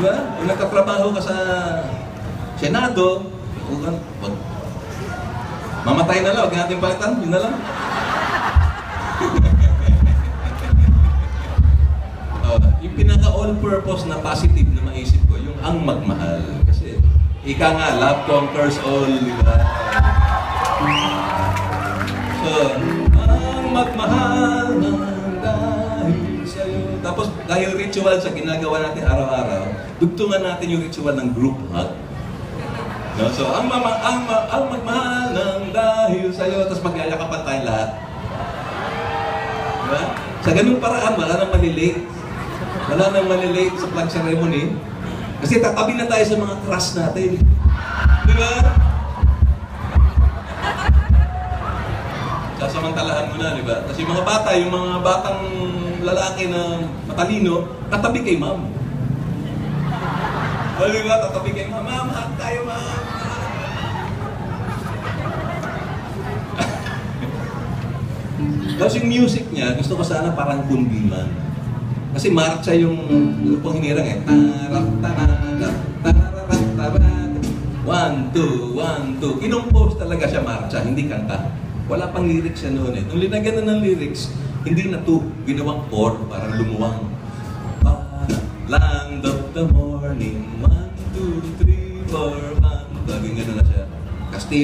ba? Kung nagkatrabaho ka sa Senado, mamatay na lang, huwag natin palitan, yun na lang. Yung pinaka-all-purpose na positive na maisip ko, yung ang magmahal. Kasi, ika nga, love conquers all, di ba? So, ang magmahal ng dahil sa'yo. Tapos, dahil ritual sa ginagawa natin araw-araw, dugtungan natin yung ritual ng group hug. No? So, ang magmahal ng dahil sa'yo, tapos magyayakapan tayo lahat. Diba? Sa ganung paraan, wala nang malilate. Wala nang malilate sa flag ceremony. Kasi tatabi na tayo sa mga crush natin. Diba? Sasamantalahan mo na, diba? Kasi yung mga bata, yung mga batang lalaki na matalino, tatabi kay ma'am. O, diba? Tatabi kay ma'am. Ma'am, hug tayo, ma'am. Tapos yung music niya, gusto ko sana parang kundiman. Kasi marcha yung lupang hinirang eh. 1, 2, 1, 2. Kinumpose talaga siya marcha, hindi kanta. Wala pang lyrics siya noon eh. Nung linagyan na ng lyrics, hindi na 2, ginawang 4, parang lumuwang. Land of the morning, 1, 2, 3, 4, 1. Gagawin gano'n na siya. Castilla.